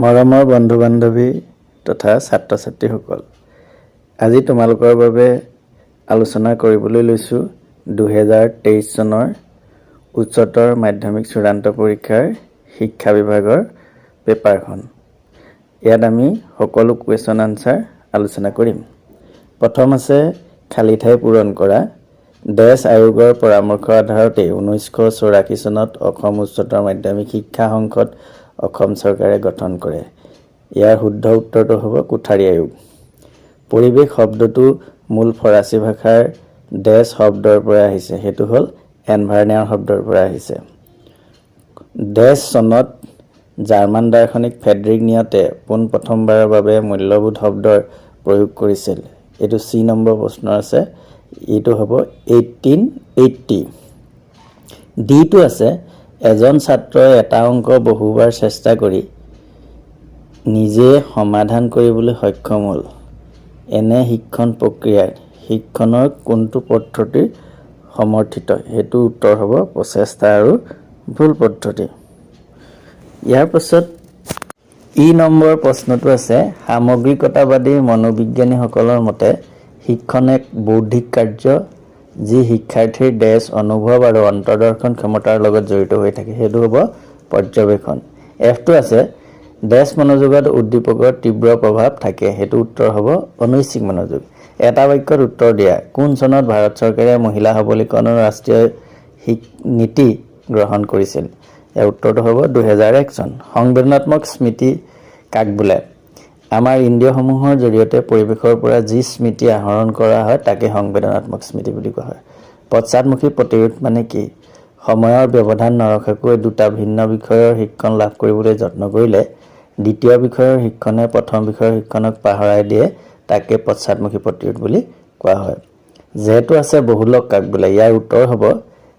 মৰমৰ বন্ধু-বান্ধৱী তথা ছাত্ৰ-ছাত্ৰীসকল, আজি তোমালোকৰ বাবে আলোচনা কৰিবলৈ লৈছোঁ 2023 চনৰ উচ্চতৰ মাধ্যমিক চূড়ান্ত পৰীক্ষাৰ শিক্ষা বিভাগৰ পেপাৰখন। ইয়াত আমি সকলো কুৱেশ্যন আনসাৰ আলোচনা কৰিম। প্ৰথম আছে খালী ঠাই পূৰণ কৰা। দেশ আয়োগৰ পৰামৰ্শৰ আধাৰতে 1984 চনত অসম উচ্চতৰ মাধ্যমিক শিক্ষা সংসদ অসম চৰকাৰে গঠন কৰে। ইয়াৰ শুদ্ধ উত্তৰটো হ'ব কোঠাৰী আয়োগ। পৰিৱেশ শব্দটো মূল ফৰাচী ভাষাৰ দেশ শব্দৰ পৰা আহিছে, সেইটো হ'ল এনভাইৰনিয়াৰ শব্দৰ পৰা আহিছে। দেশ চনত জাৰ্মান দাৰ্শনিক ফ্ৰেডৰিক নিয়টে পোনপ্ৰথমবাৰৰ বাবে মূল্যবোধ শব্দৰ প্ৰয়োগ কৰিছিল। এইটো চি নম্বৰ প্ৰশ্ন আছে, এইটো হ'ব 1880। ডিটো আছে এজন ছাত্ৰই এটা অংক বহুবাৰ চেষ্টা কৰি নিজে সমাধান কৰিবলৈ সক্ষম হ'ল। এনে শিক্ষণ প্ৰক্ৰিয়াত শিক্ষণৰ কোনটো পদ্ধতি সমৰ্থিত? সেইটো উত্তৰ হ'ব প্ৰচেষ্টা আৰু ভুল পদ্ধতি। ইয়াৰ পাছত ই নম্বৰ প্ৰশ্নটো আছে সামগ্ৰিকতাবাদী মনোবিজ্ঞানীসকলৰ মতে শিক্ষণ এক বৌদ্ধিক কাৰ্য যি শিক্ষাৰ্থীৰ দেশ অনুভৱ আৰু অন্তৰ্দৰ্শন ক্ষমতাৰ লগত জড়িত হৈ থাকে। সেইটো হ'ব পৰ্যবেক্ষণ। এফটো আছে দেশ মনোযোগত উদ্দীপকৰ তীব্ৰ প্ৰভাৱ থাকে। সেইটো উত্তৰ হ'ব অনৈচ্ছিক মনোযোগ। এটা বাক্যত উত্তৰ দিয়া। কোন চনত ভাৰত চৰকাৰে মহিলা সবলীকৰণৰ ৰাষ্ট্ৰীয় নীতি গ্ৰহণ কৰিছিল? ইয়াৰ উত্তৰটো হ'ব 2001 চন। সংবেদনাত্মক স্মৃতি কাক বোলে? আমাৰ ইন্দ্ৰিয়সমূহৰ জৰিয়তে পৰিৱেশৰ পৰা যি স্মৃতি আহৰণ কৰা হয় তাকে সংবেদনাত্মক স্মৃতি বুলি কোৱা হয়। পশ্চাদমুখী প্ৰতিৰোধ মানে কি? সময়ৰ ব্যৱধান নৰখাকৈ দুটা ভিন্ন বিষয়ৰ শিক্ষণ লাভ কৰিবলৈ যত্ন কৰিলে দ্বিতীয় বিষয়ৰ শিক্ষণে প্ৰথম বিষয়ৰ শিক্ষণক পাহৰাই দিয়ে, তাকে পশ্চাদমুখী প্ৰতিৰোধ বুলি কোৱা হয়। যেহেতু আছে বহুলক কাক বোলে? ইয়াৰ উত্তৰ হ'ব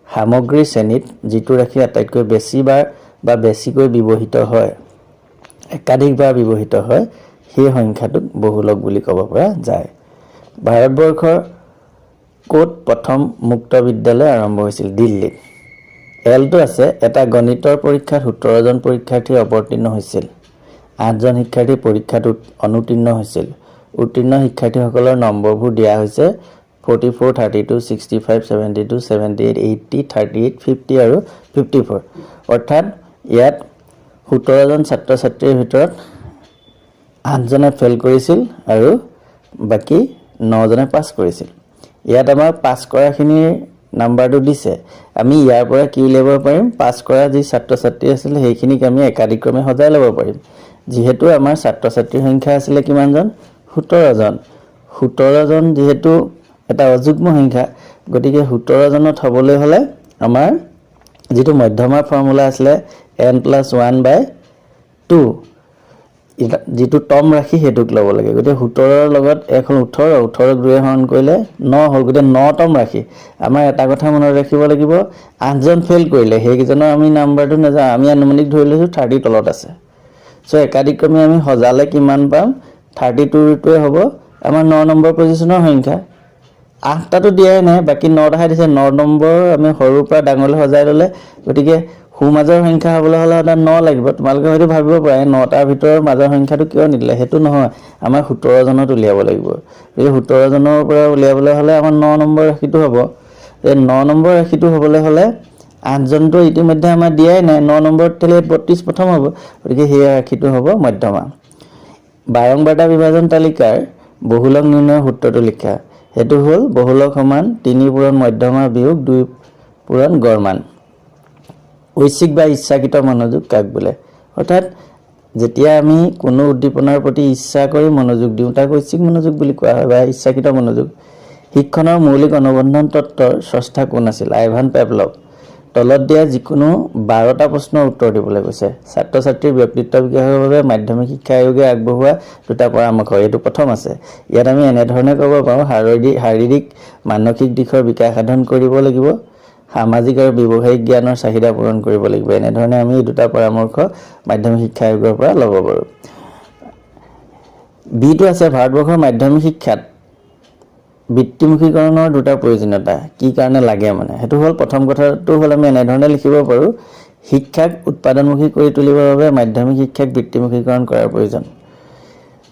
সামগ্ৰী শ্ৰেণীত যিটো ৰাশি আটাইতকৈ বেছিবাৰ বা বেছিকৈ ব্যৱহৃত হয়, একাধিকবাৰ ব্যৱহৃত হয়, সেই সংখ্যাটোক বহুলক বুলি ক'ব পৰা যায়। ভাৰতবৰ্ষৰ ক'ত প্ৰথম মুক্ত বিদ্যালয় আৰম্ভ হৈছিল? দিল্লীত। এলটো আছে এটা গণিতৰ পৰীক্ষাত 17 জন পৰীক্ষাৰ্থী অৱতীৰ্ণ হৈছিল, 8 জন শিক্ষাৰ্থী পৰীক্ষাত অনুতীৰ্ণ হৈছিল। উত্তীৰ্ণ শিক্ষাৰ্থীসকলৰ নম্বৰবোৰ দিয়া হৈছে 44, 32, 65, 72, 78, 80, 38, 50 আৰু 54। অৰ্থাৎ ইয়াত 17 জন ছাত্ৰ ছাত্ৰীৰ ভিতৰত 8 জনে ফেইল কৰিছিল আৰু বাকী 9 জনে পাছ কৰিছিল। ইয়াত আমাৰ পাছ কৰাখিনিৰ নাম্বাৰটো দিছে। আমি ইয়াৰ পৰা কি উলিয়াব পাৰিম? পাছ কৰা যি ছাত্ৰ ছাত্ৰী আছিলে সেইখিনিক আমি একাদিক্ৰমে সজাই ল'ব পাৰিম। যিহেতু আমাৰ ছাত্ৰ ছাত্ৰীৰ সংখ্যা আছিলে কিমানজন? 17 জন। 17 জন যিহেতু এটা অযুগ্ম সংখ্যা, গতিকে 17 জনত হ'বলৈ হ'লে আমাৰ যিটো মধ্যমাৰ ফৰ্মুলা আছিলে n+1/2, যিটো টম ৰাশি সেইটোক ল'ব লাগে। গতিকে 17ৰ লগত এখন 18, 18ক 2 হৰণ কৰিলে 9 হ'ল, গতিকে 9তম ৰাশি। আমাৰ এটা কথা মনত ৰাখিব লাগিব, 8 জন ফেইল কৰিলে সেইকেইজনৰ আমি নাম্বাৰটো নাযাওঁ, আমি আনুমানিক ধৰি লৈছোঁ 30 তলত আছে। চ' একাদিক্ৰমে আমি সজালে কিমান পাম? 32টোৱে হ'ব আমাৰ 9 নম্বৰ পজিশ্যনৰ সংখ্যা। 8টাটো দিয়াই নাই, বাকী 9টাহে দিছে। 9 নম্বৰ আমি সৰুৰ পৰা ডাঙৰলৈ সজাই ল'লে, গতিকে সোঁমাজৰ সংখ্যা হ'বলৈ হ'লে সদায় 9 লাগিব। তোমালোকে হয়তো ভাবিব পাৰে 9টাৰ ভিতৰৰ মাজৰ সংখ্যাটো কিয় নিদিলে? সেইটো নহয়, আমাৰ 17 জনত উলিয়াব লাগিব। গতিকে 17 জনৰ পৰা উলিয়াবলৈ হ'লে আমাৰ 9 নম্বৰ ৰাশিটো হ'ব। এই 9 নম্বৰ ৰাশিটো হ'বলৈ হ'লে 8 জনটো ইতিমধ্যে আমাৰ দিয়াই নাই, 9 নম্বৰত তেলে 32 প্ৰথম হ'ব, গতিকে সেই ৰাশিটো হ'ব মধ্যমা। বাৰংবাৰতা বিভাজন তালিকাৰ বহুলক নিৰ্ণয়ৰ সূত্ৰটো লিখা। সেইটো হ'ল বহুলক সমান 3 পূৰণ মধ্যমা বিয়োগ 2 পূৰণ গড় মান। ঐচ্ছিক বা ইচ্ছাকৃত মনোযোগ কাক বোলে? অৰ্থাৎ যেতিয়া আমি কোনো উদ্দীপনাৰ প্ৰতি ইচ্ছা কৰি মনোযোগ দিওঁ তাক ঐচ্ছিক মনোযোগ বুলি কোৱা হয় বা ইচ্ছাকৃত মনোযোগ। শিক্ষণৰ মৌলিক অনুবন্ধন তত্ত্বৰ স্ৰষ্টা কোন আছিল? Ivan Pavlov. তলত দিয়া যিকোনো 12টা প্ৰশ্নৰ উত্তৰ দিবলৈ কৈছে। ছাত্ৰ ছাত্ৰীৰ ব্যক্তিত্ব বিকাশৰ বাবে মাধ্যমিক শিক্ষা আয়োগে আগবঢ়োৱা 2টা পৰামৰ্শ, এইটো প্ৰথম আছে। ইয়াত আমি এনেধৰণে ক'ব পাৰোঁ শাৰীৰিক মানসিক দিশৰ বিকাশ সাধন কৰিব লাগিব, সামাজিক আৰু ব্যৱসায়িক জ্ঞানৰ চাহিদা পূৰণ কৰিব লাগিব। এনেধৰণে আমি এই 2টা পৰামৰ্শ মাধ্যমিক শিক্ষা আয়োগৰ পৰা ল'ব পাৰোঁ। বিটো আছে ভাৰতবৰ্ষৰ মাধ্যমিক শিক্ষাত বৃত্তিমুখীকৰণৰ 2টা প্ৰয়োজনীয়তা কি কাৰণে লাগে মানে? সেইটো হ'ল প্ৰথম কথাটো হ'ল আমি এনেধৰণে লিখিব পাৰোঁ শিক্ষাক উৎপাদনমুখী কৰি তুলিবৰ বাবে মাধ্যমিক শিক্ষাক বৃত্তিমুখীকৰণ কৰাৰ প্ৰয়োজন।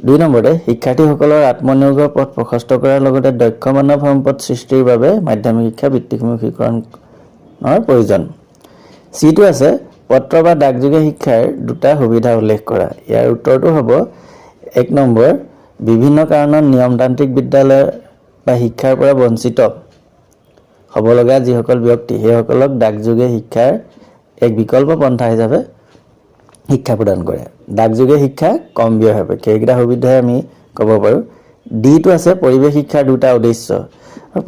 2 নম্বৰতে শিক্ষাৰ্থীসকলৰ আত্মনিয়োগৰ পথ প্ৰশস্ত কৰাৰ লগতে দক্ষ মানৱ সম্পদ সৃষ্টিৰ বাবে মাধ্যমিক শিক্ষা বৃত্তিমুখীকৰণৰ প্ৰয়োজন। চিটো আছে পত্ৰ বা ডাকযোগে শিক্ষাৰ দুটা সুবিধা উল্লেখ কৰা। ইয়াৰ উত্তৰটো হ'ব 1 নম্বৰ বিভিন্ন কাৰণত নিয়মতান্ত্ৰিক বিদ্যালয় বা শিক্ষাৰ পৰা বঞ্চিত হ'ব লগা যিসকল ব্যক্তি সেইসকলক ডাকযোগে শিক্ষাৰ এক বিকল্প পন্থা হিচাপে শিক্ষা প্ৰদান কৰে। ডাকযোগে শিক্ষা কম ব্যয় সাপেক্ষ, এইকেইটা সুবিধাই আমি ক'ব পাৰোঁ। ডিটো আছে পৰিৱেশ শিক্ষাৰ দুটা উদ্দেশ্য।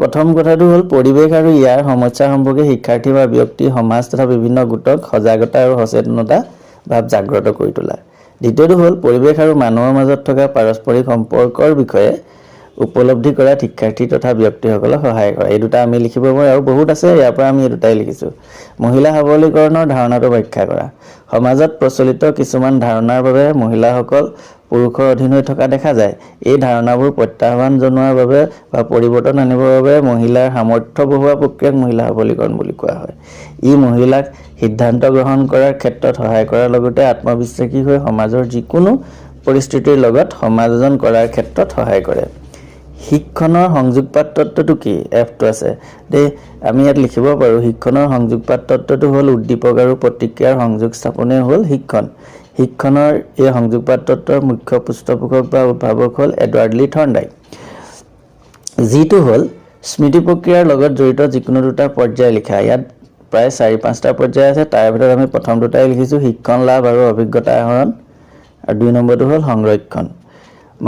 প্ৰথম কথাটো হ'ল পৰিৱেশ আৰু ইয়াৰ সমস্যা সম্পৰ্কে শিক্ষাৰ্থী বা ব্যক্তি সমাজ তথা বিভিন্ন গোটক সজাগতা আৰু সচেতনতা ভাৱ জাগ্ৰত কৰি তোলা। দ্বিতীয়টো হ'ল পৰিৱেশ আৰু মানুহৰ মাজত থকা পাৰস্পৰিক সম্পৰ্কৰ বিষয়ে উপলব্ধি কৰা শিক্ষাৰ্থী তথা ব্যক্তিসকলক সহায় কৰা। এই দুটা আমি লিখিব পাৰোঁ আৰু বহুত আছে, ইয়াৰ পৰা আমি এই দুটাই লিখিছোঁ। মহিলা সবলীকৰণৰ ধাৰণাটো ব্যাখ্যা কৰা। সমাজত প্ৰচলিত কিছুমান ধাৰণাৰ বাবে মহিলাসকল পুৰুষৰ অধীন হৈ থকা দেখা যায়। এই ধাৰণাবোৰ প্ৰত্যাহ্বান জনোৱাৰ বাবে বা পৰিৱৰ্তন আনিবৰ বাবে মহিলাৰ সামৰ্থ্য বঢ়োৱা প্ৰক্ৰিয়াক মহিলা সবলীকৰণ বুলি কোৱা হয়। ই মহিলাক সিদ্ধান্ত গ্ৰহণ কৰাৰ ক্ষেত্ৰত সহায় কৰাৰ লগতে আত্মবিশ্বাসী হৈ সমাজৰ যিকোনো পৰিস্থিতিৰ লগত সমাযোজন কৰাৰ ক্ষেত্ৰত সহায় কৰে। শিক্ষণৰ সংযোগপাত তত্ত্বটো কি? এফটো আছে দেই, আমি ইয়াত লিখিব পাৰোঁ শিক্ষণৰ সংযোগপাত তত্ত্বটো হ'ল উদ্দীপক আৰু প্ৰতিক্ৰিয়াৰ সংযোগ স্থাপনেই হ'ল শিক্ষণ। শিক্ষণৰ এই সংযোগপাত তত্ত্বৰ মুখ্য পৃষ্ঠপোষক বা উদ্ভাৱক হ'ল এডৱাৰ্ড লি থৰ্ণ্ডাইক। যিটো হ'ল স্মৃতি প্ৰক্ৰিয়াৰ লগত জড়িত যিকোনো দুটা পৰ্যায় লিখা। ইয়াত প্ৰায় 4-5টা পৰ্যায় আছে, তাৰ ভিতৰত আমি প্ৰথম দুটাই লিখিছোঁ শিক্ষণ লাভ আৰু অভিজ্ঞতা আহৰণ, আৰু 2 নম্বৰটো হ'ল সংৰক্ষণ।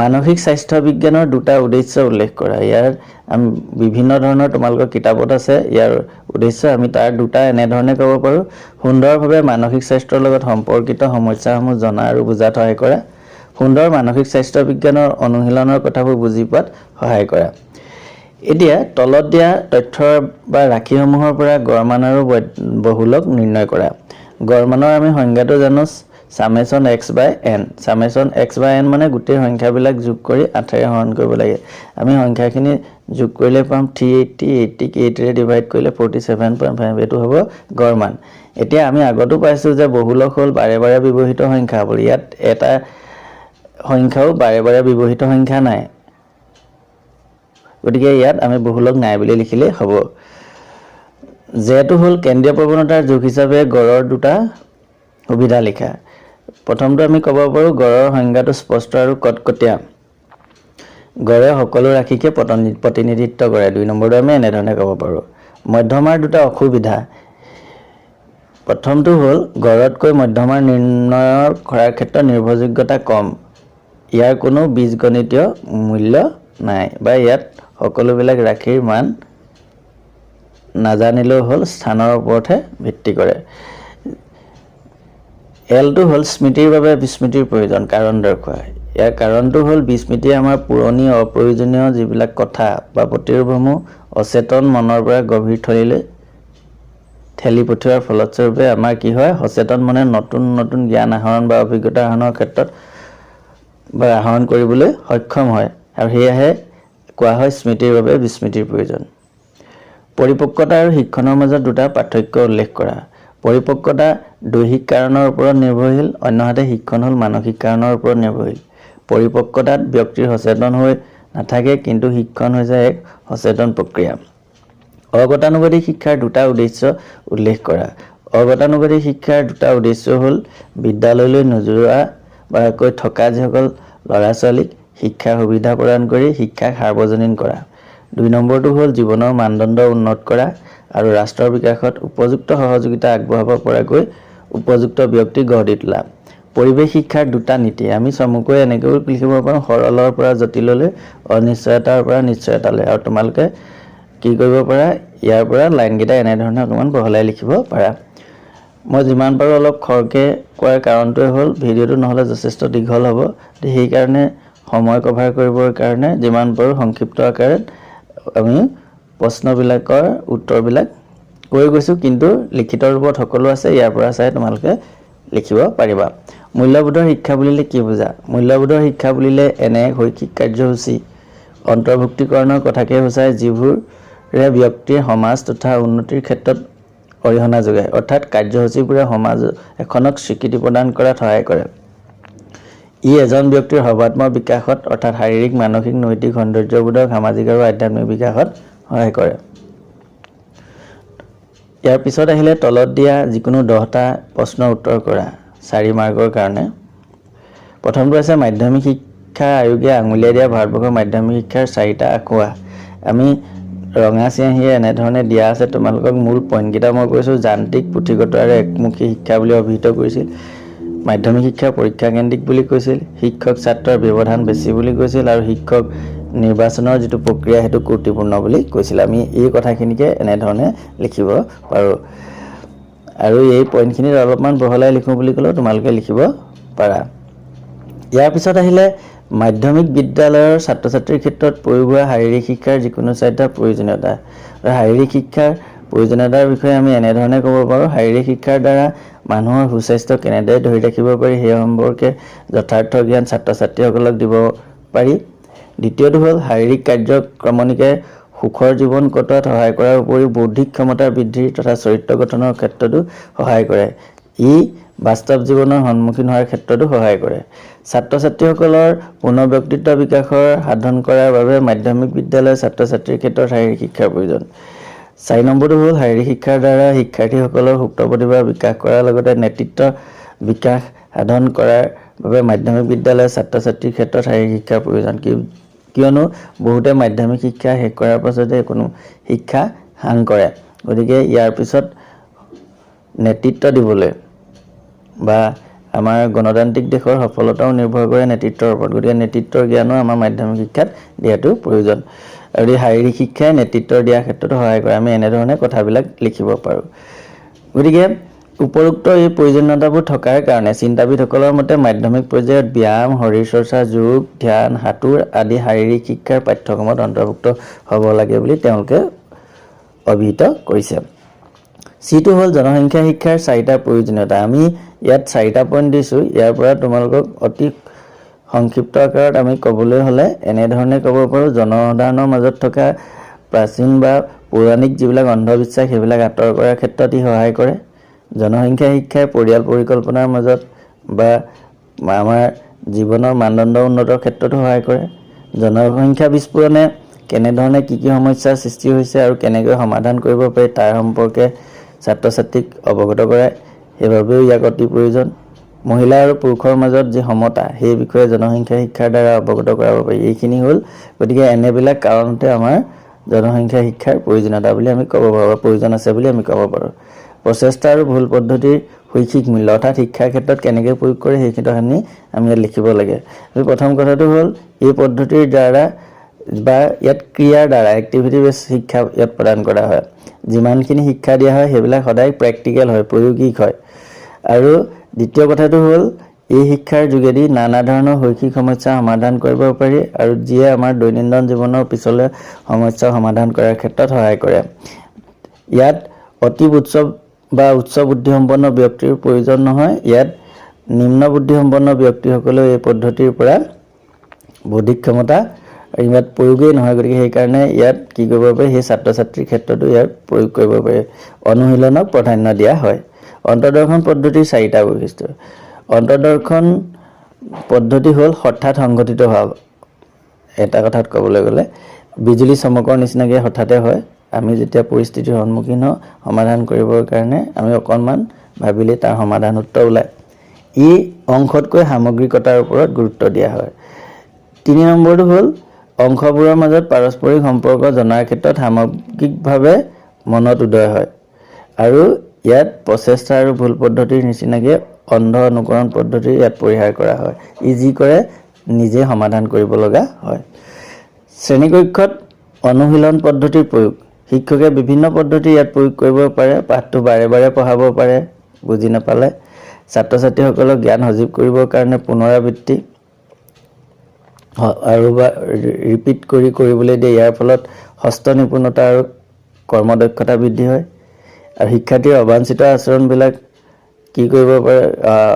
মানসিক স্বাস্থ্য বিজ্ঞানৰ দুটা উদ্দেশ্য উল্লেখ কৰা। ইয়াৰ আমি বিভিন্ন ধৰণৰ তোমালোকৰ কিতাপত আছে ইয়াৰ উদ্দেশ্য, আমি তাৰ দুটা এনেধৰণে ক'ব পাৰোঁ। সুন্দৰভাৱে মানসিক স্বাস্থ্যৰ লগত সম্পৰ্কিত সমস্যাসমূহ জনা আৰু বুজাত সহায় কৰা। সুন্দৰ মানসিক স্বাস্থ্য বিজ্ঞানৰ অনুশীলনৰ কথাবোৰ বুজি পোৱাত সহায় কৰা। এতিয়া তলত দিয়া তথ্য বা ৰাশিসমূহৰ পৰা গড়মান আৰু বহুলক নিৰ্ণয় কৰা। গড়মানৰ আমি সংজ্ঞাটো জানো সামেশ্যন x/n। সামেশ্যন x/n মানে গোটেই সংখ্যাবিলাক যোগ কৰি 8ৰে হৰণ কৰিব লাগে। আমি সংখ্যাখিনি যোগ কৰিলে পাম 380, 80ক 8ৰে ডিভাইড কৰিলে 47.5, এইটো হ'ব গড়মান। এতিয়া আমি আগতো পাইছোঁ যে বহুলক হ'ল বাৰে বাৰে ব্যৱহৃত সংখ্যা বুলি। ইয়াত এটা সংখ্যাও বাৰে বাৰে ব্যৱহৃত সংখ্যা নাই, গতিকে ইয়াত আমি বহুলক নাই বুলি লিখিলেই হ'ব। যেটো হ'ল কেন্দ্ৰীয় প্ৰৱণতাৰ জোখ হিচাপে গড়ৰ দুটা সুবিধা লিখা। প্ৰথমটো আমি ক'ব পাৰোঁ গড়ৰ সংজ্ঞাটো স্পষ্ট আৰু কটকটীয়া। গড়ে সকলো ৰাশিকে প্ৰতিনিধিত্ব কৰে। 2 নম্বৰটো আমি এনেধৰণে ক'ব পাৰোঁ। মধ্যমাৰ দুটা অসুবিধা। প্ৰথমটো হ'ল গড়তকৈ মধ্যমাৰ নিৰ্ণয় কৰাৰ ক্ষেত্ৰত নিৰ্ভৰযোগ্যতা কম। ইয়াৰ কোনো বীজগণিতীয় মূল্য নাই বা ইয়াত সকলোবিলাক ৰাশিৰ মান নাজানিলেও হ'ল, স্থানৰ ওপৰতহে ভিত্তি কৰে। এলটো হ'ল স্মৃতিৰ বাবে বিস্মৃতিৰ প্ৰয়োজন, কাৰণ দৰ্শোৱা। ইয়াৰ কাৰণটো হ'ল বিস্মৃতিয়ে আমাৰ পুৰণি অপ্ৰয়োজনীয় যিবিলাক কথা বা প্ৰতিৰূপসমূহ অচেতন মনৰ পৰা গভীৰ থলীলৈ ঠেলি পঠিওৱাৰ ফলস্বৰূপে আমাৰ কি হয়, সচেতন মনে নতুন নতুন জ্ঞান আহৰণ বা অভিজ্ঞতা আহৰণৰ ক্ষেত্ৰত বা আহৰণ কৰিবলৈ সক্ষম হয়, আৰু সেয়াহে কোৱা হয় স্মৃতিৰ বাবে বিস্মৃতিৰ প্ৰয়োজন। পৰিপক্কতা আৰু শিক্ষণৰ মাজত দুটা পাৰ্থক্য উল্লেখ কৰা। পৰিপক্কতা দৈহিক কাৰণৰ ওপৰত নিৰ্ভৰশীল, অন্যহাতে শিক্ষণ হ'ল মানসিক কাৰণৰ ওপৰত নিৰ্ভৰশীল। পৰিপক্কতাত ব্যক্তিৰ সচেতন হৈ নাথাকে, কিন্তু শিক্ষণ হৈছে এক সচেতন প্ৰক্ৰিয়া। অগতানুগতিক শিক্ষাৰ দুটা উদ্দেশ্য উল্লেখ কৰা। অগতানুগতিক শিক্ষাৰ দুটা উদ্দেশ্য হ'ল বিদ্যালয়লৈ নোযোৱা বাকৈ থকা যিসকল ল'ৰা ছোৱালীক শিক্ষাৰ সুবিধা প্ৰদান কৰি শিক্ষাক সাৰ্বজনীন কৰা। 2 নম্বৰটো হ'ল জীৱনৰ মানদণ্ড উন্নত কৰা আৰু ৰাষ্ট্ৰৰ বিকাশত উপযুক্ত সহযোগিতা আগবঢ়াব পৰাকৈ উপযুক্ত ব্যক্তি গঢ় দি তোলা। পৰিৱেশ শিক্ষাৰ দুটা নীতি। আমি চমুকৈ এনেকৈও লিখিব পাৰোঁ সৰলৰ পৰা জটিললৈ, অনিশ্চয়তাৰ পৰা নিশ্চয়তালৈ। আৰু তোমালোকে কি কৰিব পাৰা, ইয়াৰ পৰা লাইনকেইটা এনেধৰণে অকণমান বহলাই লিখিব পাৰা। মই যিমান পাৰোঁ অলপ খৰকৈ কোৱাৰ কাৰণটোৱে হ'ল ভিডিঅ'টো নহ'লে যথেষ্ট দীঘল হ'ব, সেইকাৰণে সময় কভাৰ কৰিবৰ কাৰণে যিমান পাৰোঁ সংক্ষিপ্ত আকাৰত আমি প্ৰশ্নবিলাকৰ উত্তৰবিলাক কৈ গৈছোঁ, কিন্তু লিখিত ৰূপত সকলো আছে, ইয়াৰ পৰা চাই তোমালোকে লিখিব পাৰিবা। মূল্যবোধৰ শিক্ষা বুলিলে কি বুজা? মূল্যবোধৰ শিক্ষা বুলিলে এনে এক শৈক্ষিক কাৰ্যসূচী অন্তৰ্ভুক্তিকৰণৰ কথাকে সূচায় যিবোৰে ব্যক্তিৰ সমাজ তথা উন্নতিৰ ক্ষেত্ৰত অৰিহণা যোগায় অৰ্থাৎ কাৰ্যসূচীবোৰে সমাজ এখনক স্বীকৃতি প্ৰদান কৰাত সহায় কৰে। ই এজন ব্যক্তিৰ সৰ্বাত্মক বিকাশত অৰ্থাৎ শাৰীৰিক মানসিক নৈতিক সৌন্দৰ্যবোধক সামাজিক আৰু আধ্যাত্মিক বিকাশত সহায় কৰে। ইয়াৰ পিছত আহিলে তলত দিয়া যিকোনো 10টা প্ৰশ্নৰ উত্তৰ কৰা 4 মাৰ্কৰ কাৰণে। প্ৰথমটো আছে মাধ্যমিক শিক্ষা আয়োগে আঙুলিয়াই দিয়া ভাৰতবৰ্ষৰ মাধ্যমিক শিক্ষাৰ 4টা আখুৱা। আমি ৰঙা চিয়াহীয়ে এনেধৰণে দিয়া আছে। তোমালোকক মূল পইণ্টকেইটা মই কৈছোঁ। যান্ত্ৰিক পুথিগত আৰু একমুখী শিক্ষা বুলি অভিহিত কৰিছিল। মাধ্যমিক শিক্ষা পৰীক্ষা কেন্দ্ৰিক বুলি কৈছিল। শিক্ষক ছাত্ৰৰ ব্যৱধান বেছি বুলি কৈছিল আৰু শিক্ষক নিৰ্বাচনৰ যিটো প্ৰক্ৰিয়া সেইটো ত্ৰুটিপূৰ্ণ বুলি কৈছিল। আমি এই কথাখিনিকে এনেধৰণে লিখিব পাৰোঁ আৰু এই পইণ্টখিনিত অলপমান বহলাই লিখোঁ বুলি ক'লেও তোমালোকে লিখিব পাৰা। ইয়াৰ পিছত আহিলে মাধ্যমিক বিদ্যালয়ৰ ছাত্ৰ ছাত্ৰীৰ ক্ষেত্ৰত প্ৰয়োগ হোৱা শাৰীৰিক শিক্ষাৰ যিকোনো 4টা প্ৰয়োজনীয়তা। শাৰীৰিক শিক্ষাৰ প্ৰয়োজনীয়তাৰ বিষয়ে আমি এনেধৰণে ক'ব পাৰোঁ। শাৰীৰিক শিক্ষাৰ দ্বাৰা মানুহৰ সুস্বাস্থ্য কেনেদৰে ধৰি ৰাখিব পাৰি সেই সম্পৰ্কে যথাৰ্থ জ্ঞান ছাত্ৰ ছাত্ৰীসকলক দিব পাৰি। দ্বিতীয়টো হ'ল শাৰীৰিক কাৰ্যক্ৰমণিকে সুখৰ জীৱন কটোৱাত সহায় কৰাৰ উপৰিও বৌদ্ধিক ক্ষমতা বৃদ্ধি তথা চৰিত্ৰ গঠনৰ ক্ষেত্ৰতো সহায় কৰে। ই বাস্তৱ জীৱনৰ সন্মুখীন হোৱাৰ ক্ষেত্ৰতো সহায় কৰে। ছাত্ৰ ছাত্ৰীসকলৰ পূৰ্ণ ব্যক্তিত্ব বিকাশৰ সাধন কৰাৰ বাবে মাধ্যমিক বিদ্যালয়ৰ ছাত্ৰ ছাত্ৰীৰ ক্ষেত্ৰত শাৰীৰিক শিক্ষাৰ প্ৰয়োজন। 4 নম্বৰটো হ'ল শাৰীৰিক শিক্ষাৰ দ্বাৰা শিক্ষাৰ্থীসকলৰ সুপ্ত প্ৰতিভা বিকাশ কৰাৰ লগতে নেতৃত্ব বিকাশ সাধন কৰাৰ বাবে মাধ্যমিক বিদ্যালয়ৰ ছাত্ৰ ছাত্ৰীৰ ক্ষেত্ৰত শাৰীৰিক শিক্ষাৰ প্ৰয়োজন। কিয়নো বহুতে মাধ্যমিক শিক্ষা শেষ কৰাৰ পাছতে কোনো শিক্ষা সাং কৰে। গতিকে ইয়াৰ পিছত নেতৃত্ব দিবলৈ বা আমাৰ গণতান্ত্ৰিক দেশৰ সফলতাও নিৰ্ভৰ কৰে নেতৃত্বৰ ওপৰত। গতিকে নেতৃত্বৰ জ্ঞানো আমাৰ মাধ্যমিক শিক্ষাত দিয়াটো প্ৰয়োজন আৰু এই শাৰীৰিক শিক্ষাই নেতৃত্ব দিয়াৰ ক্ষেত্ৰতো সহায় কৰে। আমি এনেধৰণে কথাবিলাক লিখিব পাৰোঁ। গতিকে উপৰোক্ত এই প্ৰয়োজনীয়তাবোৰ থকাৰ কাৰণে চিন্তাবিদসকলৰ মতে মাধ্যমিক পৰ্যায়ত ব্যায়াম শৰীৰ চৰ্চা যোগ ধ্যান সাঁতোৰ আদি শাৰীৰিক শিক্ষাৰ পাঠ্যক্ৰমত অন্তৰ্ভুক্ত হ'ব লাগে বুলি তেওঁলোকে অভিহিত কৰিছে। চিটো হ'ল জনসংখ্যা শিক্ষাৰ 4টা প্ৰয়োজনীয়তা। আমি ইয়াত 4টা পইণ্ট দিছোঁ। ইয়াৰ পৰা তোমালোকক অতি সংক্ষিপ্ত আকাৰত আমি ক'বলৈ হ'লে এনেধৰণে ক'ব পাৰোঁ। জনসাধাৰণৰ মাজত থকা প্ৰাচীন বা পৌৰাণিক যিবিলাক অন্ধবিশ্বাস সেইবিলাক আঁতৰ কৰাৰ ক্ষেত্ৰত ই সহায় কৰে। জনসংখ্যা শিক্ষাই পৰিয়াল পৰিকল্পনাৰ মাজত বা আমাৰ জীৱনৰ মানদণ্ড উন্নতৰ ক্ষেত্ৰতো সহায় কৰে। জনসংখ্যা বিস্ফোৰণে কেনেধৰণে কি সমস্যাৰ সৃষ্টি হৈছে আৰু কেনেকৈ সমাধান কৰিব পাৰি তাৰ সম্পৰ্কে ছাত্ৰ ছাত্ৰীক অৱগত কৰায়। সেইবাবেও ইয়াক অতি প্ৰয়োজন। মহিলা আৰু পুৰুষৰ মাজত যি সমতা সেই বিষয়ে জনসংখ্যা শিক্ষাৰ দ্বাৰা অৱগত কৰাব পাৰি। এইখিনি হ'ল। গতিকে এনেবিলাক কাৰণতে আমাৰ জনসংখ্যা শিক্ষাৰ প্ৰয়োজনীয়তা বুলি আমি ক'ব পাৰোঁ বা প্ৰয়োজন আছে বুলি আমি ক'ব পাৰোঁ। প্ৰচেষ্টা আৰু ভুল পদ্ধতিৰ শৈক্ষিক মূল্য অৰ্থাৎ শিক্ষাৰ ক্ষেত্ৰত কেনেকৈ প্ৰয়োগ কৰে সেইখিনি আমি ইয়াত লিখিব লাগে। প্ৰথম কথাটো হ'ল এই পদ্ধতিৰ দ্বাৰা বা ইয়াত ক্ৰিয়াৰ দ্বাৰা এক্টিভিটি বেছ শিক্ষা ইয়াত প্ৰদান কৰা হয়। যিমানখিনি শিক্ষা দিয়া হয় সেইবিলাক সদায় প্ৰেক্টিকেল হয় প্ৰায়োগিক হয়। আৰু দ্বিতীয় কথাটো হ'ল এই শিক্ষাৰ যোগেদি নানা ধৰণৰ শৈক্ষিক সমস্যা সমাধান কৰিব পাৰি আৰু যিয়ে আমাৰ দৈনন্দিন জীৱনৰ পিছলৈ সমস্যা সমাধান কৰাৰ ক্ষেত্ৰত সহায় কৰে। ইয়াত অতি উচ্চ বুদ্ধিসম্পন্ন ব্যক্তিৰ প্ৰয়োজন নহয়। ইয়াত নিম্ন বুদ্ধিসম্পন্ন ব্যক্তিসকলেও এই পদ্ধতিৰ পৰা বৌদ্ধিক ক্ষমতা ইয়াত প্ৰয়োগেই নহয়। গতিকে সেইকাৰণে ইয়াত কি কৰিব পাৰি সেই ছাত্ৰ ছাত্ৰীৰ ক্ষেত্ৰতো ইয়াৰ প্ৰয়োগ কৰিব পাৰি। অনুশীলনক প্ৰাধান্য দিয়া হয়। অন্তৰ্দৰ্শন পদ্ধতিৰ 4টা বৈশিষ্ট্য। অন্তৰ্দৰ্শন পদ্ধতি হ'ল হঠাৎ সংঘটিত হোৱা। এটা কথাত ক'বলৈ গ'লে বিজুলী চমকৰ নিচিনাকৈ হঠাতে হয়। আমি যেতিয়া পৰিস্থিতিৰ সন্মুখীন হওঁ সমাধান কৰিবৰ কাৰণে আমি অকণমান ভাবিলে তাৰ সমাধান উত্তৰ ওলায়। ই অংশতকৈ সামগ্ৰিকতাৰ ওপৰত গুৰুত্ব দিয়া হয়। 3 নম্বৰটো হ'ল অংশবোৰৰ মাজত পাৰস্পৰিক সম্পৰ্ক জনাৰ ক্ষেত্ৰত সামগ্ৰিকভাৱে মনত উদয় হয় আৰু ইয়াত প্ৰচেষ্টা আৰু ভুল পদ্ধতিৰ নিচিনাকৈ অন্ধ অনুকৰণ পদ্ধতি ইয়াত পৰিহাৰ কৰা হয়। ই যি কৰে নিজে সমাধান কৰিব লগা হয়। শ্ৰেণীকক্ষত অনুশীলন পদ্ধতিৰ প্ৰয়োগ। শিক্ষকে বিভিন্ন পদ্ধতি ইয়াত প্ৰয়োগ কৰিব পাৰে। পাঠটো বাৰে বাৰে পঢ়াব পাৰে বুজি নাপালে। ছাত্ৰ ছাত্ৰীসকলক জ্ঞান সজীৱ কৰিবৰ কাৰণে পুনৰাবৃত্তি আৰু বা ৰিপিট কৰিবলৈ দিয়ে। ইয়াৰ ফলত হস্ত নিপুণতা আৰু কৰ্মদক্ষতা বৃদ্ধি হয় আৰু শিক্ষাৰ্থীৰ অবাঞ্ছিত আচৰণবিলাক কি কৰিব পাৰে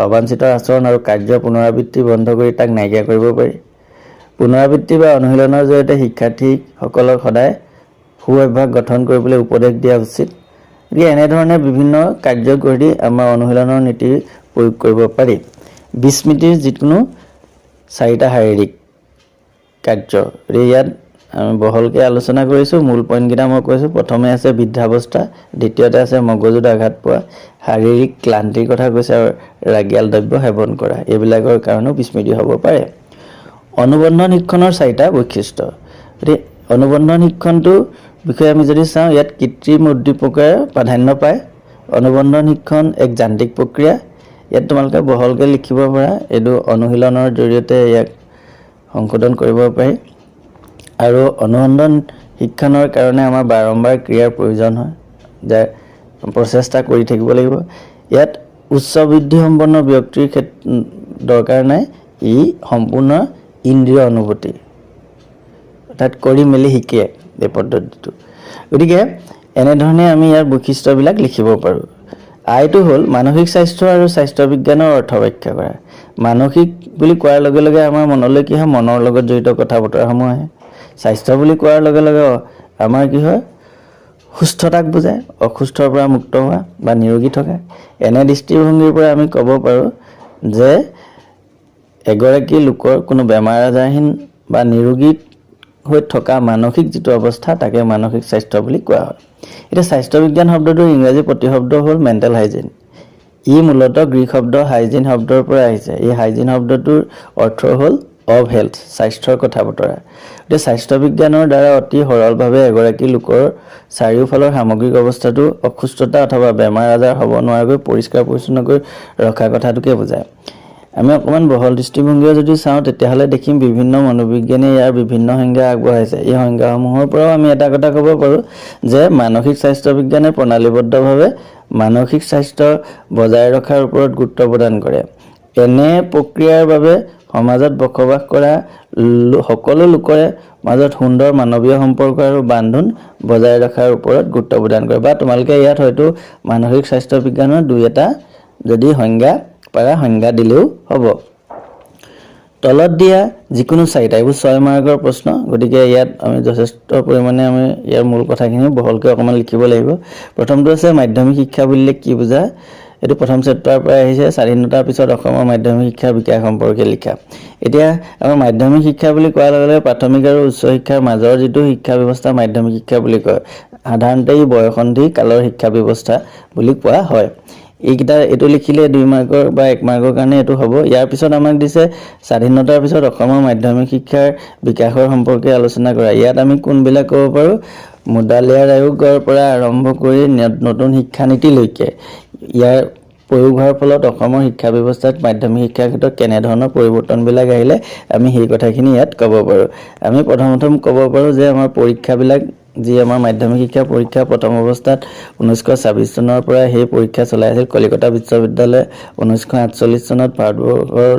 অবাঞ্ছিত আচৰণ আৰু কাৰ্য পুনৰাবৃত্তি বন্ধ কৰি তাক নাইকিয়া কৰিব পাৰি। পুনৰাবৃত্তি বা অনুশীলনৰ জৰিয়তে শিক্ষাৰ্থীসকলক সদায় সু অভ্যাস গঠন কৰিবলৈ উপদেশ দিয়া উচিত। গতিকে এনেধৰণে বিভিন্ন কাৰ্য কৰি আমাৰ অনুশীলনৰ নীতি প্ৰয়োগ কৰিব পাৰি। বিস্মৃতিৰ যিকোনো 4টা শাৰীৰিক কাৰ্য ইয়াত আমি বহলকৈ আলোচনা কৰিছোঁ। মূল পইণ্টকেইটা মই কৈছোঁ। প্ৰথমে আছে বৃদ্ধাৱস্থা, দ্বিতীয়তে আছে মগজুত আঘাত পোৱা, শাৰীৰিক ক্লান্তিৰ কথা কৈছে আৰু ৰাগিয়াল দ্ৰব্য সেৱন কৰা, এইবিলাকৰ কাৰণেও বিস্মৃতি হ'ব পাৰে। অনুবন্ধন শিক্ষণৰ 4টা বৈশিষ্ট্য। গতিকে অনুবন্ধন শিক্ষণটোৰ বিষয়ে আমি যদি চাওঁ, ইয়াত কৃত্ৰিম উদ্দীপকে প্ৰাধান্য পায়। অনুবন্ধন শিক্ষণ এক যান্ত্ৰিক প্ৰক্ৰিয়া। ইয়াত তোমালোকে বহলকৈ লিখিব পাৰা, এইটো অনুশীলনৰ জৰিয়তে ইয়াক সংশোধন কৰিব পাৰি। আৰু অনুবন্ধন শিক্ষণৰ কাৰণে আমাৰ বাৰম্বাৰ ক্ৰিয়াৰ প্ৰয়োজন হয়, যাৰ প্ৰচেষ্টা কৰি থাকিব লাগিব। ইয়াত উচ্চ বুদ্ধিসম্পন্ন ব্যক্তিৰ দৰকাৰ নাই, ই সম্পূৰ্ণ ইন্দ্ৰিয় অনুভূতি, অৰ্থাৎ কৰি মেলি শিকে এই পদ্ধতিটো। গতিকে এনেধৰণে আমি ইয়াৰ বৈশিষ্ট্যবিলাক লিখিব পাৰোঁ। আইটো হ'ল মানসিক স্বাস্থ্য আৰু স্বাস্থ্য বিজ্ঞানৰ অৰ্থ ব্যাখ্যা কৰা। মানসিক বুলি কোৱাৰ লগে লগে আমাৰ মনলৈ কি হয়, মনৰ লগত জড়িত কথা বতৰাসমূহ আহে। স্বাস্থ্য বুলি কোৱাৰ লগে লগে আমাৰ কি হয়, সুস্থতাক বুজায়, অসুস্থৰ পৰা মুক্ত হোৱা বা নিৰোগী থকা। এনে দৃষ্টিভংগীৰ পৰা আমি ক'ব পাৰোঁ যে এগৰাকী লোকৰ কোনো বেমাৰ আজাৰহীন বা নিৰোগী হৈ থকা মানসিক যিটো অৱস্থা তাকে মানসিক স্বাস্থ্য বুলি কোৱা হয়। এতিয়া স্বাস্থ্য বিজ্ঞান শব্দটোৰ ইংৰাজী প্ৰতিশব্দ হ'ল মেণ্টেল হাইজিন। ই মূলতঃ গ্ৰীক শব্দ হাইজিন শব্দৰ পৰা আহিছে। এই হাইজিন শব্দটোৰ অৰ্থ হ'ল অফ হেল্থ, স্বাস্থ্যৰ কথা বতৰা। গতিকে স্বাস্থ্য বিজ্ঞানৰ দ্বাৰা অতি সৰলভাৱে এগৰাকী লোকৰ চাৰিওফালৰ সামগ্ৰিক অৱস্থাটো অসুস্থতা অথবা বেমাৰ আজাৰ হ'ব নোৱাৰাকৈ পৰিষ্কাৰ পৰিচ্ছন্ন কৰি ৰখা কথাটোকে বুজায়। আমি অকণমান বহল দৃষ্টিভংগীৰে যদি চাওঁ, তেতিয়াহ'লে দেখিম বিভিন্ন মনোবিজ্ঞানীয়ে ইয়াৰ বিভিন্ন সংজ্ঞা আগবঢ়াইছে। এই সংজ্ঞাসমূহৰ পৰাও আমি এটা কথা ক'ব পাৰোঁ যে মানসিক স্বাস্থ্য বিজ্ঞানে প্ৰণালীবদ্ধভাৱে মানসিক স্বাস্থ্য বজাই ৰখাৰ ওপৰত গুৰুত্ব প্ৰদান কৰে। এনে প্ৰক্ৰিয়াৰ বাবে সমাজত বসবাস কৰা সকলো লোকৰে মাজত সুন্দৰ মানৱীয় সম্পৰ্ক আৰু বান্ধোন বজাই ৰখাৰ ওপৰত গুৰুত্ব প্ৰদান কৰে। বা তোমালোকে ইয়াত হয়তো মানসিক স্বাস্থ্য বিজ্ঞানৰ 2-এটা যদি সংজ্ঞা দিলেও হ'ব। তলত দিয়া যিকোনো 4টা, এইবোৰ 6 মাৰ্কৰ প্ৰশ্ন। গতিকে ইয়াত আমি যথেষ্ট পৰিমাণে আমি ইয়াৰ মূল কথাখিনি বহলকৈ অকণমান লিখিব লাগিব। প্ৰথমটো আছে মাধ্যমিক শিক্ষা বুলিলে কি বুজায়। এইটো প্ৰথম চেপ্টাৰৰ পৰা আহিছে, স্বাধীনতাৰ পিছত অসমৰ মাধ্যমিক শিক্ষাৰ বিকাশ সম্পৰ্কে লিখা। এতিয়া আমাৰ মাধ্যমিক শিক্ষা বুলি কোৱাৰ লগে লগে প্ৰাথমিক আৰু উচ্চ শিক্ষাৰ মাজৰ যিটো শিক্ষা ব্যৱস্থা মাধ্যমিক শিক্ষা বুলি কয়। সাধাৰণতে ই বয়সন্ধি কালৰ শিক্ষা ব্যৱস্থা বুলি কোৱা হয়। এইটো লিখিলে 2 মাৰ্কৰ বা 1 মাৰ্কৰ কাৰণে এইটো হ'ব। ইয়াৰ পিছত আমাক দিছে স্বাধীনতাৰ পিছত অসমৰ মাধ্যমিক শিক্ষাৰ বিকাশৰ সম্পৰ্কে আলোচনা কৰা। ইয়াত আমি কোনবিলাক ক'ব পাৰোঁ, মুডালিয়াৰ আয়োগৰ পৰা আৰম্ভ কৰি নতুন শিক্ষানীতিলৈকে ইয়াৰ প্ৰয়োগ হোৱাৰ ফলত অসমৰ শিক্ষা ব্যৱস্থাত মাধ্যমিক শিক্ষাৰ ক্ষেত্ৰত কেনেধৰণৰ পৰিৱৰ্তনবিলাক আহিলে আমি সেই কথাখিনি ইয়াত ক'ব পাৰোঁ। আমি প্ৰথম ক'ব পাৰোঁ যে আমাৰ পৰীক্ষাবিলাক, যি আমাৰ মাধ্যমিক শিক্ষা পৰীক্ষা প্ৰথম অৱস্থাত 1926 চনৰ পৰা সেই পৰীক্ষা চলাই আছিল। কলিকতা বিশ্ববিদ্যালয়ে 1948 চনত ভাৰতবৰ্ষৰ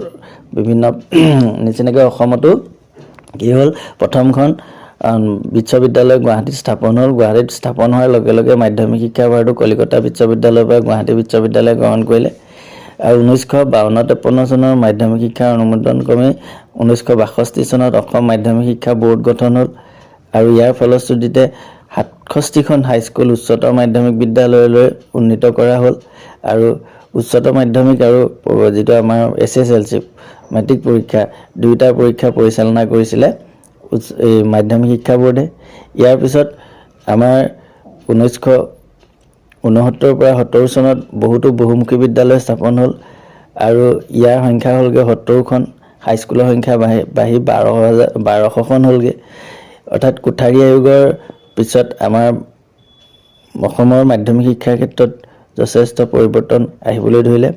বিভিন্ন নিচিনাকৈ অসমতো কি হ'ল, প্ৰথমখন বিশ্ববিদ্যালয় গুৱাহাটীত স্থাপন হ'ল। গুৱাহাটীত স্থাপন হোৱাৰ লগে লগে মাধ্যমিক শিক্ষা ভাৰটো কলিকতা বিশ্ববিদ্যালয়ৰ পৰা গুৱাহাটী বিশ্ববিদ্যালয়ে গ্ৰহণ কৰিলে। আৰু 1952-53 চনৰ মাধ্যমিক শিক্ষাৰ অনুমোদন ক্ৰমে 1962 চনত অসম মাধ্যমিক শিক্ষা বোৰ্ড গঠন হ'ল। আৰু ইয়াৰ ফলশ্ৰুতিতে 67খন হাইস্কুল উচ্চতৰ মাধ্যমিক বিদ্যালয়লৈ উন্নীত কৰা হ'ল। আৰু উচ্চতৰ মাধ্যমিক আৰু যিটো আমাৰ SSLC মেট্ৰিক পৰীক্ষা, 2টা পৰীক্ষা পৰিচালনা কৰিছিলে এই মাধ্যমিক শিক্ষা বোৰ্ডে। ইয়াৰ পিছত আমাৰ 1969 পৰা 70 চনত বহুতো বহুমুখী বিদ্যালয় স্থাপন হ'ল। আৰু ইয়াৰ সংখ্যা হ'লগৈ 70খন। হাইস্কুলৰ সংখ্যা বাঢ়ি 1200খন হ'লগৈ। অৰ্থাৎ কোঠাৰী আয়োগৰ পিছত আমাৰ অসমৰ মাধ্যমিক শিক্ষাৰ ক্ষেত্ৰত যথেষ্ট পৰিৱৰ্তন আহিবলৈ ধৰিলে।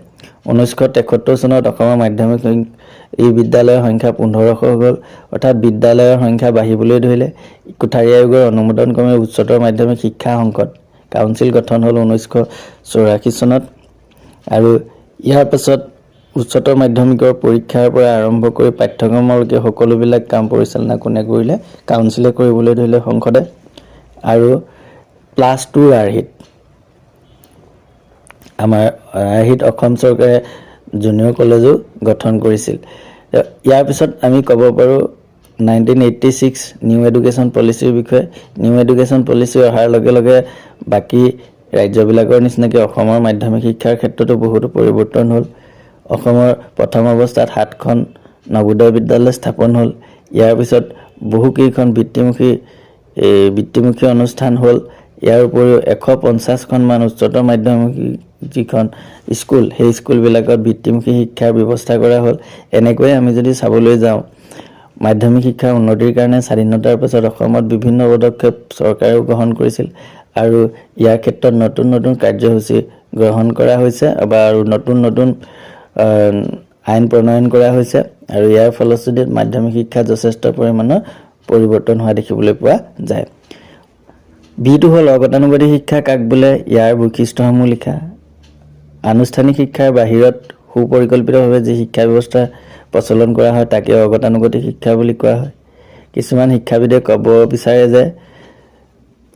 1973 চনত অসমৰ মাধ্যমিক বিদ্যালয়ৰ সংখ্যা 1500 হ'ল। অৰ্থাৎ বিদ্যালয়ৰ সংখ্যা বাঢ়িবলৈ ধৰিলে। কোঠাৰী আয়োগৰ অনুমোদন ক্ৰমে উচ্চতৰ মাধ্যমিক শিক্ষা সংসদ কাউন্সিল গঠন হ'ল 1984 চনত। আৰু ইয়াৰ পাছত উচ্চতৰ মাধ্যমিকৰ পৰীক্ষাৰ পৰা আৰম্ভ কৰি পাঠ্যক্ৰমলৈকে সকলোবিলাক কাম পৰিচালনা কোনে কৰিলে, কাউন্সিলে কৰিবলৈ ধৰিলে সংসদে। আৰু +2 আৰ্হিত আমাৰ অসম চৰকাৰে জুনিয়ৰ কলেজো গঠন কৰিছিল। ইয়াৰ পিছত আমি ক'ব পাৰোঁ 1986 নিউ এডুকেশ্যন পলিচিৰ বিষয়ে। নিউ এডুকেশ্যন পলিচি অহাৰ লগে লগে বাকী ৰাজ্যবিলাকৰ নিচিনাকৈ অসমৰ মাধ্যমিক শিক্ষাৰ ক্ষেত্ৰতো বহুতো পৰিৱৰ্তন হ'ল। অসমৰ প্ৰথম অৱস্থাত 7খন নৱোদয় বিদ্যালয় স্থাপন হ'ল। ইয়াৰ পিছত বহুকেইখন বৃত্তিমুখী অনুষ্ঠান হ'ল। ইয়াৰ উপৰিও 150খনমান উচ্চতৰ মাধ্যমিক যিখন স্কুল, সেই স্কুলবিলাকত বৃত্তিমুখী শিক্ষাৰ ব্যৱস্থা কৰা হ'ল। এনেকৈয়ে আমি যদি চাবলৈ যাওঁ, মাধ্যমিক শিক্ষাৰ উন্নতিৰ কাৰণে স্বাধীনতাৰ পাছত অসমত বিভিন্ন পদক্ষেপ চৰকাৰেও গ্ৰহণ কৰিছিল আৰু ইয়াৰ ক্ষেত্ৰত নতুন নতুন কাৰ্যসূচী গ্ৰহণ কৰা হৈছে আৰু নতুন নতুন আইন প্ৰণয়ন কৰা হৈছে আৰু ইয়াৰ ফলশ্ৰুতিত মাধ্যমিক শিক্ষা যথেষ্ট পৰিমাণৰ পৰিৱৰ্তন হোৱা দেখিবলৈ পোৱা যায়। বিটো হ'ল অগতানুগতিক শিক্ষা কাক বোলে, ইয়াৰ বৈশিষ্ট্যসমূহ লিখা। আনুষ্ঠানিক শিক্ষাৰ বাহিৰত সুপৰিকল্পিতভাৱে যি শিক্ষা ব্যৱস্থা প্ৰচলন কৰা হয় তাকে অগতানুগতিক শিক্ষা বুলি কোৱা হয়। কিছুমান শিক্ষাবিদে ক'ব বিচাৰে যে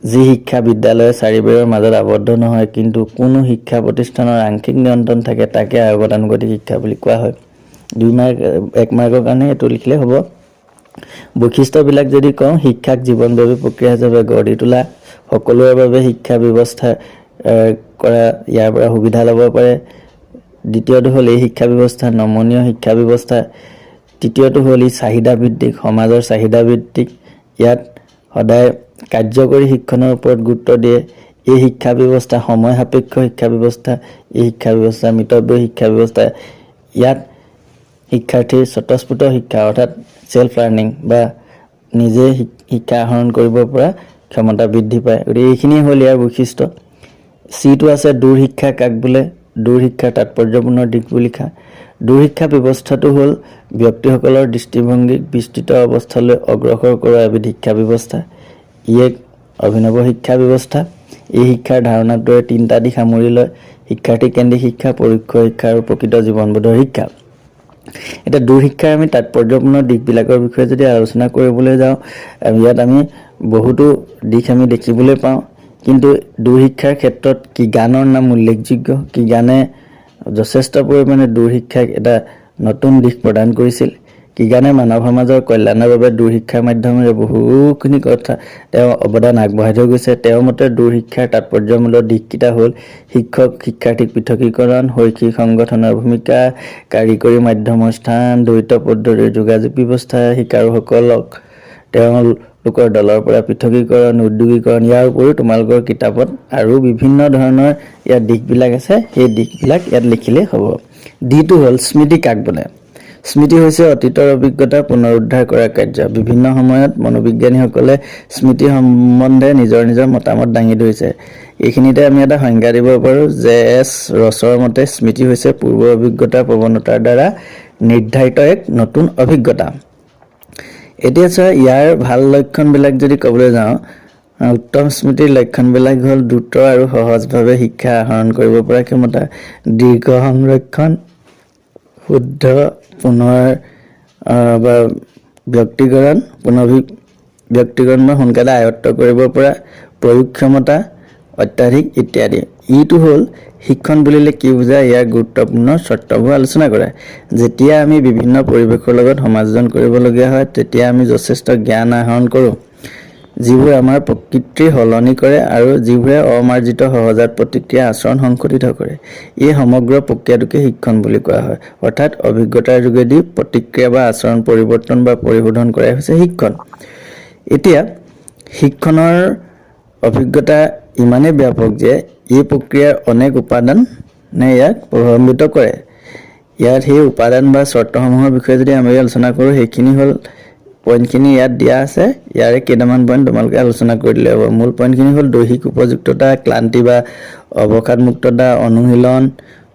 যি শিক্ষা বিদ্যালয়ৰ চাৰিবেৰৰ মাজত আবদ্ধ নহয় কিন্তু কোনো শিক্ষা প্ৰতিষ্ঠানৰ আংশিক নিয়ন্ত্ৰণ থাকে তাকে অগতানুগতিক শিক্ষা বুলি কোৱা হয়। 1 মাৰ্কৰ কাৰণে এইটো লিখিলে হ'ব। বৈশিষ্ট্যবিলাক যদি কওঁ, শিক্ষাক জীৱনব্যাপী প্ৰক্ৰিয়া হিচাপে গঢ় দি তোলা, সকলোৰে বাবে শিক্ষা ব্যৱস্থা কৰা, ইয়াৰ পৰা সুবিধা ল'ব পাৰে। দ্বিতীয়টো হ'ল এই শিক্ষা ব্যৱস্থা নমনীয় শিক্ষা ব্যৱস্থা। তৃতীয়টো হ'ল ই চাহিদা ভিত্তিক, সমাজৰ চাহিদা ভিত্তিক। ইয়াত সদায় কাৰ্যকৰী শিক্ষণৰ ওপৰত গুৰুত্ব দিয়ে। এই শিক্ষা ব্যৱস্থা সময় সাপেক্ষ শিক্ষা ব্যৱস্থা। এই শিক্ষা ব্যৱস্থা মিতব্যয়ী শিক্ষা ব্যৱস্থা। ইয়াত শিক্ষাৰ্থীৰ স্বতঃস্ফূৰ্ত শিক্ষা অৰ্থাৎ সেল্ফ লাৰ্ণিং বা নিজে শিক্ষা আহৰণ কৰিব পৰা ক্ষমতা বৃদ্ধি পায়। গতিকে এইখিনিয়ে হ'ল ইয়াৰ বৈশিষ্ট্য। চিটো আছে দূৰ শিক্ষা কাক বোলে, দূৰ শিক্ষাৰ তাৎপৰ্যপূৰ্ণ দিশবোৰ লিখা। দূৰ শিক্ষা ব্যৱস্থাটো হ'ল ব্যক্তিসকলৰ দৃষ্টিভংগীক বিস্তৃত অৱস্থালৈ অগ্ৰসৰ কৰা এবিধ শিক্ষা ব্যৱস্থা। ই এক অভিনৱ শিক্ষা ব্যৱস্থা। এই শিক্ষাৰ ধাৰণাটোৱে 3টা দিশ সামৰি লয়: শিক্ষাৰ্থী কেন্দ্ৰিক শিক্ষা, পৰোক্ষ শিক্ষা আৰু প্ৰকৃত জীৱনবোধৰ শিক্ষা। এতিয়া দূৰ শিক্ষাৰ আমি তাৎপৰ্যপূৰ্ণ দিশবিলাকৰ বিষয়ে যদি আলোচনা কৰিবলৈ যাওঁ, ইয়াত আমি বহুতো দিশ আমি দেখিবলৈ পাওঁ। কিন্তু দূৰ শিক্ষাৰ ক্ষেত্ৰত কিগানৰ নাম উল্লেখযোগ্য। কিগানে যথেষ্ট পৰিমাণে দূৰ শিক্ষাক এটা নতুন দিশ প্ৰদান কৰিছিল। কিগানে মানৱ সমাজৰ কল্যাণৰ বাবে দূৰ শিক্ষাৰ মাধ্যমেৰে বহুখিনি কথা তেওঁ অৱদান আগবঢ়াই থৈ গৈছে। তেওঁৰ মতে দূৰ শিক্ষাৰ তাৎপৰ্যমূলক দিশকেইটা হ'ল শিক্ষক শিক্ষাৰ্থীক পৃথকীকৰণ, শৈক্ষিক সংগঠনৰ ভূমিকা, কাৰিকৰী মাধ্যমৰ স্থান, দ্বৈত পদ্ধতিৰ যোগাযোগ ব্যৱস্থা, শিকাৰুসকলক তেওঁলোকৰ দলৰ পৰা পৃথকীকৰণ, উদ্যোগীকৰণ। ইয়াৰ উপৰিও তোমালোকৰ কিতাপত আৰু বিভিন্ন ধৰণৰ ইয়াৰ দিশবিলাক আছে, সেই দিশবিলাক ইয়াত লিখিলেই হ'ব। ডিটো হ'ল স্মৃতি কাক বোলে। স্মৃতি হৈছে অতীতৰ অভিজ্ঞতা পুনৰুদ্ধাৰ কৰা কাৰ্য। বিভিন্ন সময়ত মনোবিজ্ঞানীসকলে স্মৃতি সম্বন্ধে নিজৰ নিজৰ মতামত দাঙি ধৰিছে। এইখিনিতে আমি এটা সংজ্ঞা দিব পাৰোঁ। জে.এছ. ৰছৰ মতে স্মৃতি হৈছে পূৰ্ব অভিজ্ঞতাৰ প্ৰৱণতাৰ দ্বাৰা নিৰ্ধাৰিত এক নতুন অভিজ্ঞতা। এতিয়া চোৱা, ইয়াৰ ভাল লক্ষণবিলাক যদি ক'বলৈ যাওঁ, উত্তম স্মৃতিৰ লক্ষণবিলাক হ'ল দ্ৰুত আৰু সহজভাৱে শিক্ষা আহৰণ কৰিব পৰা ক্ষমতা, দীৰ্ঘ সংৰক্ষণ, শুদ্ধ পুনৰ বা ব্যক্তিকৰণ বা সোনকালে আয়ত্ত কৰিব পৰা, প্ৰয়োগ ক্ষমতা অত্যাধিক ইত্যাদি। ইটো হ'ল শিক্ষণ বুলিলে কি বুজায়, ইয়াৰ গুৰুত্বপূৰ্ণ চৰ্তবোৰ আলোচনা কৰা। যেতিয়া আমি বিভিন্ন পৰিৱেশৰ লগত সমাযোজন কৰিবলগীয়া হয় তেতিয়া আমি যথেষ্ট জ্ঞান আহৰণ কৰোঁ, যিবোৰ আমাৰ প্ৰকৃতি সলনি কৰে আৰু যিবোৰে অমাৰ্জিত সহজাত প্ৰতিক্ৰিয়া আচৰণ সংঘটিত কৰে। এই সমগ্ৰ প্ৰক্ৰিয়াটোকে শিক্ষণ বুলি কোৱা হয়। অৰ্থাৎ অভিজ্ঞতাৰ যোগেদি প্ৰতিক্ৰিয়া বা আচৰণ পৰিৱৰ্তন বা পৰিশোধন কৰাই হৈছে শিক্ষণ। এতিয়া শিক্ষণৰ অভিজ্ঞতা ইমানেই ব্যাপক যে এই প্ৰক্ৰিয়াৰ অনেক উপাদানে ইয়াক প্ৰভাৱান্বিত কৰে। ইয়াত সেই উপাদান বা চৰ্তসমূহৰ বিষয়ে যদি আমি আলোচনা কৰোঁ, সেইখিনি হ'ল পইণ্টখিনি ইয়াত দিয়া আছে। ইয়াৰে কেইটামান পইণ্ট তোমালোকে আলোচনা কৰি দিলে হ'ব। মূল পইণ্টখিনি হ'ল দৈহিক উপযুক্ততা, ক্লান্তি বা অৱসাদমুক্ততা, অনুশীলন,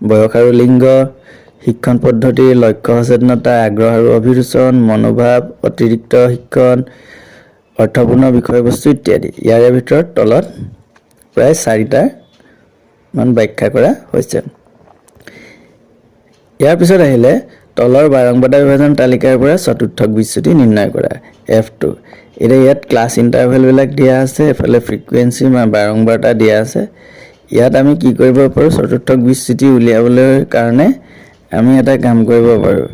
বয়স আৰু লিংগ, শিক্ষণ পদ্ধতিৰ লক্ষ্য সচেতনতা, আগ্ৰহ আৰু অভিৰুচন, মনোভাৱ, অতিৰিক্ত শিক্ষণ, অৰ্থপূৰ্ণ বিষয়বস্তু ইত্যাদি। ইয়াৰে ভিতৰত তলত প্ৰায় 4টা মান ব্যাখ্যা কৰা হৈছে। ইয়াৰ পিছত আহিলে তলৰ বাৰংবাৰতা বিভাজন তালিকাৰ পৰা চতুৰ্থক বিচ্যুতি নিৰ্ণয় কৰা, F2। এতিয়া ইয়াত ক্লাছ ইণ্টাৰভেলবিলাক দিয়া আছে, এফালে ফ্ৰিকুৱেঞ্চি বা বাৰংবাৰতা দিয়া আছে। ইয়াত আমি কি কৰিব পাৰোঁ, চতুৰ্থক বিচ্যুতি উলিয়াবলৈ কাৰণে আমি এটা কাম কৰিব পাৰোঁ।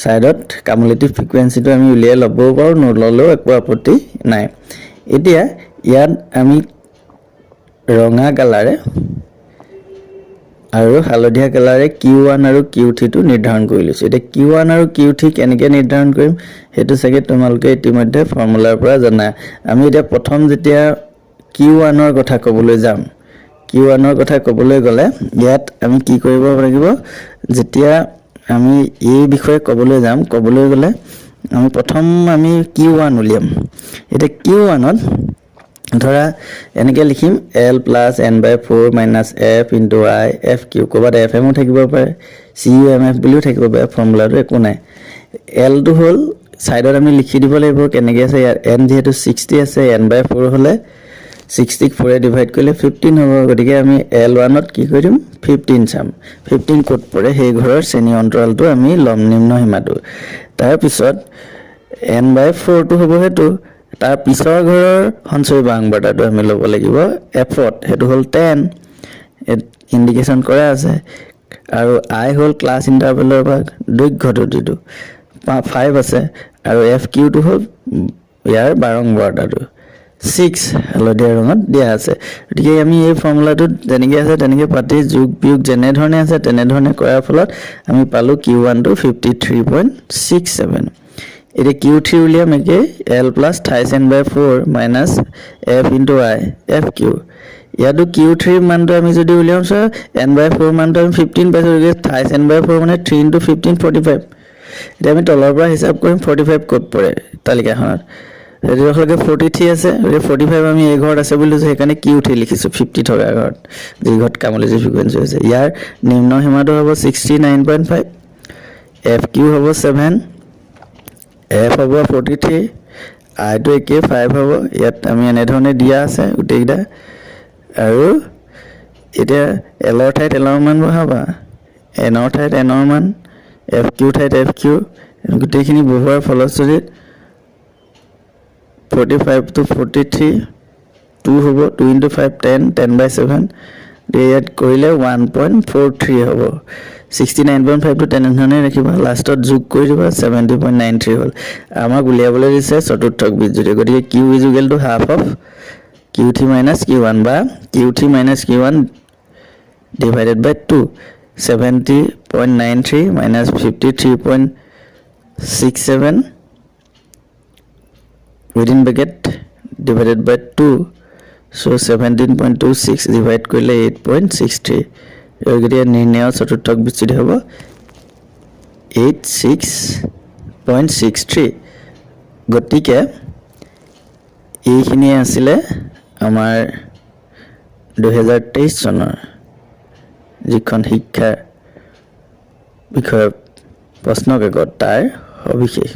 ছাইডত কামুলেটিভ ফ্ৰিকুৱেঞ্চিটো আমি উলিয়াই ল'বও পাৰোঁ, নল'লেও একো আপত্তি নাই। এতিয়া ইয়াত আমি ৰঙা কালাৰে আৰু হালধীয়া কালাৰে Q1 আৰু Q3 টো নিৰ্ধাৰণ কৰি লৈছো এতিয়া Q1 আৰু Q3 কেনেকৈ নিৰ্ধাৰণ কৰিম হেতু সকে তোমালোকে ইতিমধ্যে ফৰ্মুলাৰ পৰা জানা আমি এতিয়া প্ৰথম যেতিয়া Q1 ৰ কথা ক'বলৈ যাম Q1 ৰ কথা ক'বলৈ গলে ইয়াত আমি কি কৰিব লাগিব যেতিয়া আমি এই বিষয়ে ক'বলৈ যাম ক'বলৈ গলে আমি প্ৰথম আমি Q1 উলিয়াম এতিয়া Q1 ত ধৰা এনেকৈ লিখিম L plus n by 4 minus f into I f q ক'বাত fm ও থাকিব পাৰে cumf বুলিও থাকিব পাৰে ফৰ্মুলাটো একো নাই L টো হ'ল সাইডত আমি লিখি দিব লাগিব কেনেকৈ আছে ইয়াৰ n যেহেতু 60 আছে n by 4 হলে 60 ক 4 এ ডিভাইড কৰিলে 15 হ'ব গতিকে আমি L1 ত কি কৰিম 15 চাম 15 ক'ত পৰে সেই ঘৰৰ শ্ৰেণী অন্তৰালটো আমি লম নিম্ন সীমাটো তাৰ পিছত n by 4 টো হ'ব হেতু তাৰ পিছৰ ঘৰৰ সঞ্চয় বাংবাৰটাটো আমি ল'ব লাগিব f ত হেতু হ'ল 10 ইন্ডিকেশন কৰা আছে আৰু I হ'ল ক্লাছ ইন্টাৰভেলৰ ভাগ দৈৰ্ঘ্যটো দিটো 5 আছে আৰু fq টো হ'ল ইয়াৰ বাৰংবাৰটাটো 6 হালধীয়া ৰঙত দিয়া আছে গতিকে আমি এই ফৰ্মুলাটো যেনেকৈ আছে তেনেকৈ পাতি যোগ বিয়োগ যেনে ধৰণে আছে তেনে ধৰণে কৰাৰ ফলত আমি পালো Q1 টো 53.67 এতিয়া Q3 উলিয়াম একে L plus 28n by 4 minus f into I fq ইয়াতো Q3 মানটো আমি যদি উলিয়াম সো n by 4 মানটো আমি 15 পাইছো গতিকে 28n by 4 মানে 3 into 15 45 এতিয়া আমি তলৰ পৰা হিচাপ কৰিম 45 ক'ত পৰে তালিকাখনত হেতু হলকে 43 আছে 45 আমি এই ঘৰত আছে বুলি সেইকাৰণে Q3 লিখিছো 50 থকা ঘৰত যি ঘৰত কামুলেজি ফ্ৰিকোয়েন্সি আছে ইয়াৰ নিম্ন সীমাটো হ'ব 69.5 fq হ'ব 7 f হ'ব 43 I টো একে 5 হ'ব ইয়াত আমি এনে ধৰণে দিয়া আছে উটেইটা আৰু এতিয়া L ৰ ঠাইত L ৰ মান বহাবা n ৰ ঠাইত n ৰ মান fq ঠাইত fq গুটেইখিনি বহুৱাৰ ফলস্বৰূপে 45 to 43 2 হ'ব 2 into 5 10 10 by 7 ইয়াত কৰিলে 1.43 হ'ব 69.5 to 10 ধৰণে ৰাখিবা লাষ্টত যোগ কৰি দিবা 70.93 হ'ল আমাক উলিয়াবলৈ দিছে চতুৰ্থক বিজুতি গতিকে q = half of q3 minus q1 বা q3 minus q1 divided by 2 70.93 minus 53.67 within bracket divided by 2 so 17.26 divide কৰিলে 8.63 গতিকে নিৰ্ণয় চতুৰ্থক বিচ্ছুতি হ'ব 86.63 গতিকে এইখিনি আছিল আমাৰ 2023 চনৰ যিখন শিক্ষা বিষয় প্ৰশ্ন কাকত তাৰ সবিশেষ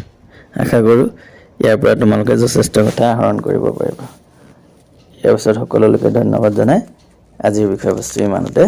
আশা কৰো ইয়াৰ পৰা তোমালোকে যথেষ্ট কথা আহৰণ কৰিব পাৰিবা ইয়াৰ পিছত সকলোকে ধন্যবাদ জনাই আজিৰ বিষয়বস্তু ইমানতে